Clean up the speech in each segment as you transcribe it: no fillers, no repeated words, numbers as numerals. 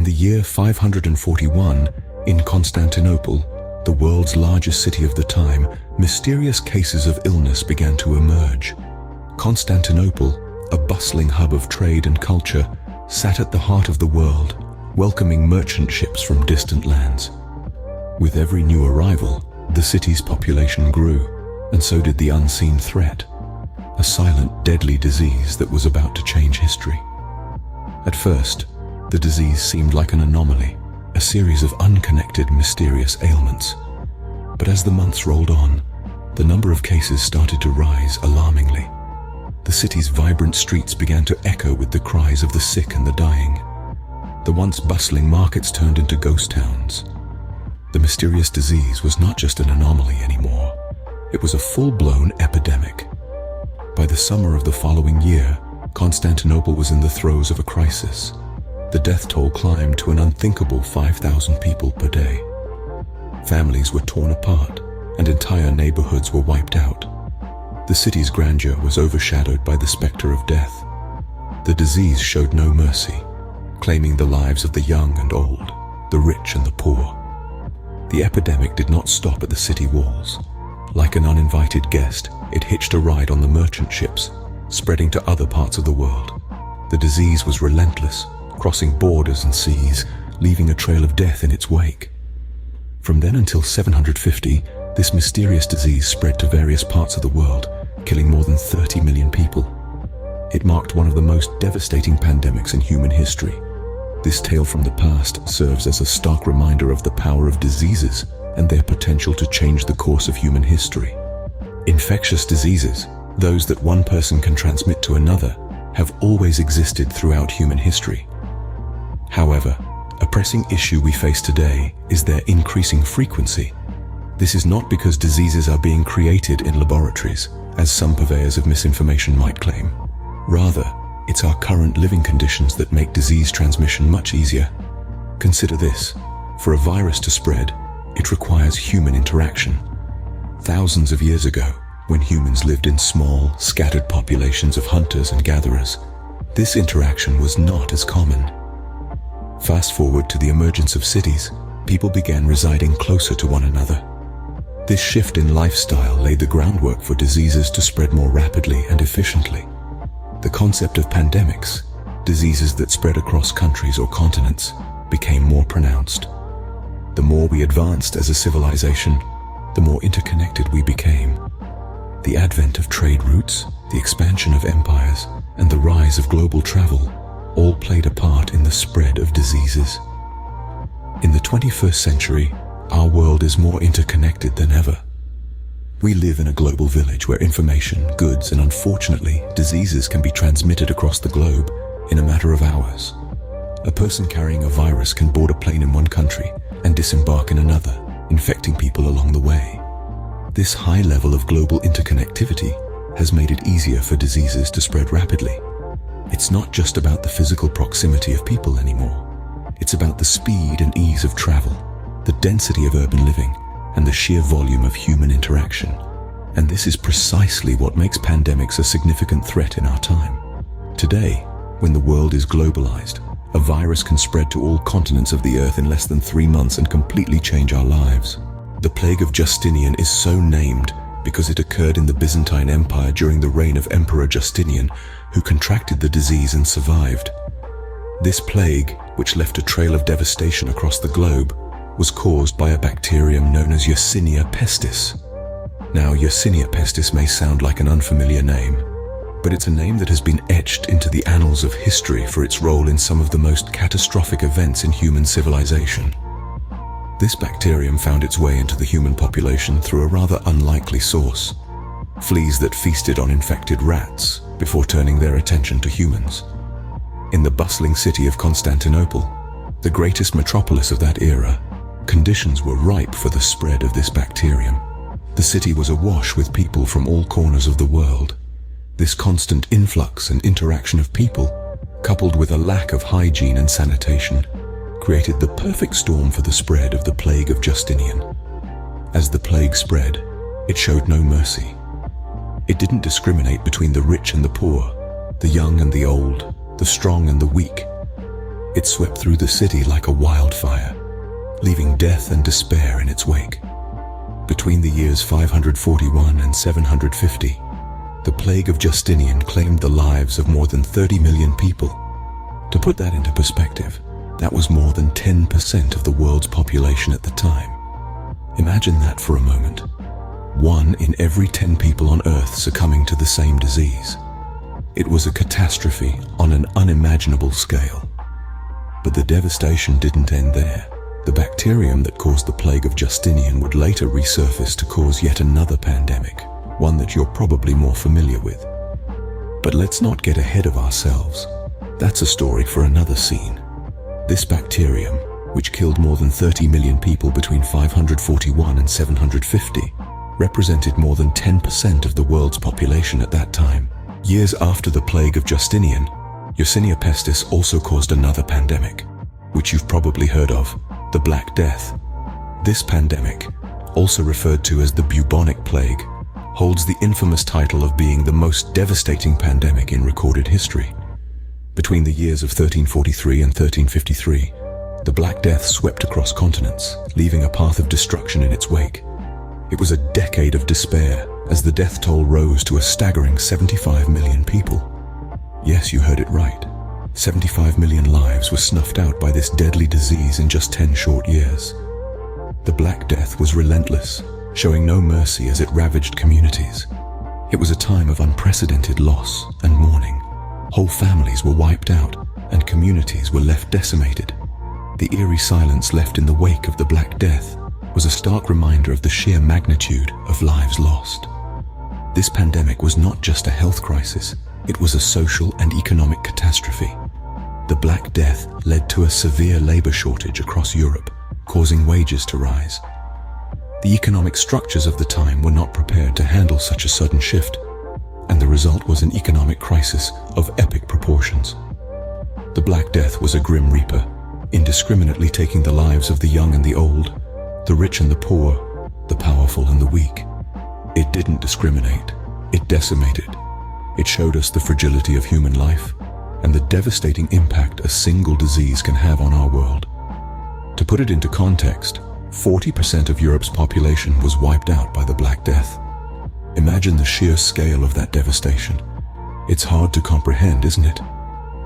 In the year 541, in Constantinople, the world's largest city of the time, mysterious cases of illness began to emerge. Constantinople, a bustling hub of trade and culture, sat at the heart of the world, welcoming merchant ships from distant lands. With every new arrival, the city's population grew, and so did the unseen threat, a silent, deadly disease that was about to change history. At first, the disease seemed like an anomaly, a series of unconnected, mysterious ailments. But as the months rolled on, the number of cases started to rise alarmingly. The city's vibrant streets began to echo with the cries of the sick and the dying. The once bustling markets turned into ghost towns. The mysterious disease was not just an anomaly anymore. It was a full-blown epidemic. By the summer of the following year, Constantinople was in the throes of a crisis. The death toll climbed to an unthinkable 5,000 people per day. Families were torn apart, and entire neighborhoods were wiped out. The city's grandeur was overshadowed by the specter of death. The disease showed no mercy, claiming the lives of the young and old, the rich and the poor. The epidemic did not stop at the city walls. Like an uninvited guest, it hitched a ride on the merchant ships, spreading to other parts of the world. The disease was relentless, crossing borders and seas, leaving a trail of death in its wake. From then until 750, this mysterious disease spread to various parts of the world, killing more than 30 million people. It marked one of the most devastating pandemics in human history. This tale from the past serves as a stark reminder of the power of diseases and their potential to change the course of human history. Infectious diseases, those that one person can transmit to another, have always existed throughout human history. However, a pressing issue we face today is their increasing frequency. This is not because diseases are being created in laboratories, as some purveyors of misinformation might claim. Rather, it's our current living conditions that make disease transmission much easier. Consider this: for a virus to spread, it requires human interaction. Thousands of years ago, when humans lived in small, scattered populations of hunters and gatherers, this interaction was not as common. Fast forward to the emergence of cities, people began residing closer to one another. This shift in lifestyle laid the groundwork for diseases to spread more rapidly and efficiently. The concept of pandemics, diseases that spread across countries or continents, became more pronounced. The more we advanced as a civilization, the more interconnected we became. The advent of trade routes, the expansion of empires, and the rise of global travel all played a part in the spread of diseases. In the 21st century, our world is more interconnected than ever. We live in a global village where information, goods, and unfortunately, diseases can be transmitted across the globe in a matter of hours. A person carrying a virus can board a plane in one country and disembark in another, infecting people along the way. This high level of global interconnectivity has made it easier for diseases to spread rapidly. It's not just about the physical proximity of people anymore. It's about the speed and ease of travel, the density of urban living, and the sheer volume of human interaction. And this is precisely what makes pandemics a significant threat in our time. Today, when the world is globalized, a virus can spread to all continents of the earth in less than 3 months and completely change our lives. The Plague of Justinian is so named because it occurred in the Byzantine Empire during the reign of Emperor Justinian, who contracted the disease and survived. This plague, which left a trail of devastation across the globe, was caused by a bacterium known as Yersinia pestis. Now, Yersinia pestis may sound like an unfamiliar name, but it's a name that has been etched into the annals of history for its role in some of the most catastrophic events in human civilization. This bacterium found its way into the human population through a rather unlikely source: fleas that feasted on infected rats before turning their attention to humans. In the bustling city of Constantinople, the greatest metropolis of that era, conditions were ripe for the spread of this bacterium. The city was awash with people from all corners of the world. This constant influx and interaction of people, coupled with a lack of hygiene and sanitation, created the perfect storm for the spread of the Plague of Justinian. As the plague spread, it showed no mercy. It didn't discriminate between the rich and the poor, the young and the old, the strong and the weak. It swept through the city like a wildfire, leaving death and despair in its wake. Between the years 541 and 750, the plague of Justinian claimed the lives of more than 30 million people. To put that into perspective, that was more than 10% of the world's population at the time. Imagine that for a moment. 1 in every 10 people on Earth succumbing to the same disease. It was a catastrophe on an unimaginable scale. But the devastation didn't end there. The bacterium that caused the plague of Justinian would later resurface to cause yet another pandemic, one that you're probably more familiar with. But let's not get ahead of ourselves. That's a story for another scene. This bacterium, which killed more than 30 million people between 541 and 750, represented more than 10% of the world's population at that time. Years after the plague of Justinian, Yersinia pestis also caused another pandemic, which you've probably heard of, the Black Death. This pandemic, also referred to as the bubonic plague, holds the infamous title of being the most devastating pandemic in recorded history. Between the years of 1343 and 1353, the Black Death swept across continents, leaving a path of destruction in its wake. It was a decade of despair as the death toll rose to a staggering 75 million people. Yes, you heard it right. 75 million lives were snuffed out by this deadly disease in just 10 short years. The Black Death was relentless, showing no mercy as it ravaged communities. It was a time of unprecedented loss and mourning. Whole families were wiped out, and communities were left decimated. The eerie silence left in the wake of the Black Death was a stark reminder of the sheer magnitude of lives lost. This pandemic was not just a health crisis, it was a social and economic catastrophe. The Black Death led to a severe labor shortage across Europe, causing wages to rise. The economic structures of the time were not prepared to handle such a sudden shift, and the result was an economic crisis of epic proportions. The Black Death was a grim reaper, indiscriminately taking the lives of the young and the old, the rich and the poor, the powerful and the weak. It didn't discriminate, it decimated. It showed us the fragility of human life and the devastating impact a single disease can have on our world. To put it into context, 40% of Europe's population was wiped out by the Black Death. Imagine the sheer scale of that devastation. It's hard to comprehend, isn't it?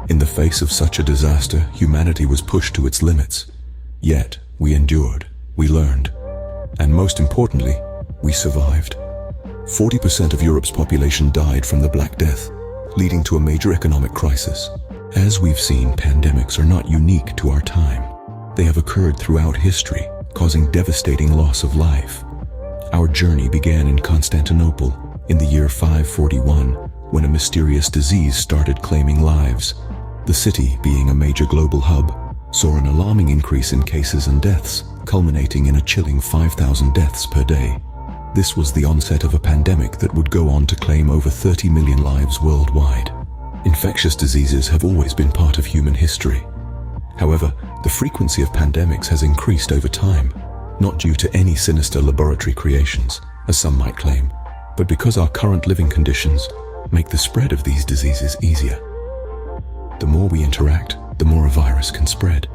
In the face of such a disaster, humanity was pushed to its limits. Yet, we endured, we learned, and most importantly, we survived. 40% of Europe's population died from the Black Death, leading to a major economic crisis. As we've seen, pandemics are not unique to our time. They have occurred throughout history, causing devastating loss of life. Our journey began in Constantinople in the year 541, when a mysterious disease started claiming lives. The city, being a major global hub, saw an alarming increase in cases and deaths, culminating in a chilling 5,000 deaths per day. This was the onset of a pandemic that would go on to claim over 30 million lives worldwide. Infectious diseases have always been part of human history. However, the frequency of pandemics has increased over time, not due to any sinister laboratory creations, as some might claim, but because our current living conditions make the spread of these diseases easier. The more we interact, the more a virus can spread.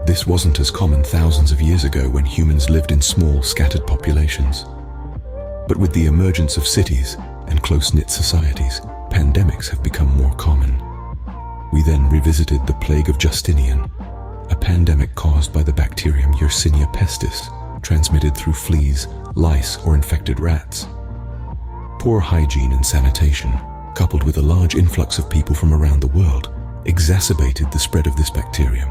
This wasn't as common thousands of years ago when humans lived in small, scattered populations. But with the emergence of cities and close-knit societies, pandemics have become more common. We then revisited the plague of Justinian, a pandemic caused by the bacterium Yersinia pestis, transmitted through fleas, lice, or infected rats. Poor hygiene and sanitation, coupled with a large influx of people from around the world, exacerbated the spread of this bacterium.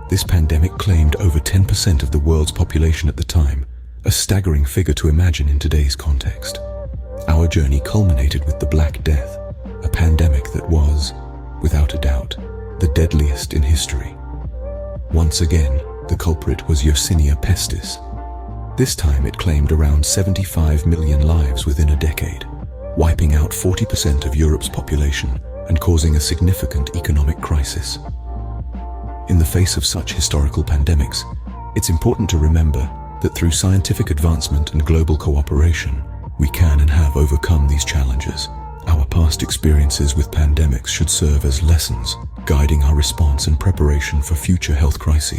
This pandemic claimed over 10% of the world's population at the time, a staggering figure to imagine in today's context. Our journey culminated with the Black Death, a pandemic that was, without a doubt, the deadliest in history. Once again, the culprit was Yersinia pestis. This time it claimed around 75 million lives within a decade, wiping out 40% of Europe's population and causing a significant economic crisis. In the face of such historical pandemics, it's important to remember that through scientific advancement and global cooperation, we can and have overcome these challenges. Our past experiences with pandemics should serve as lessons, guiding our response and preparation for future health crises.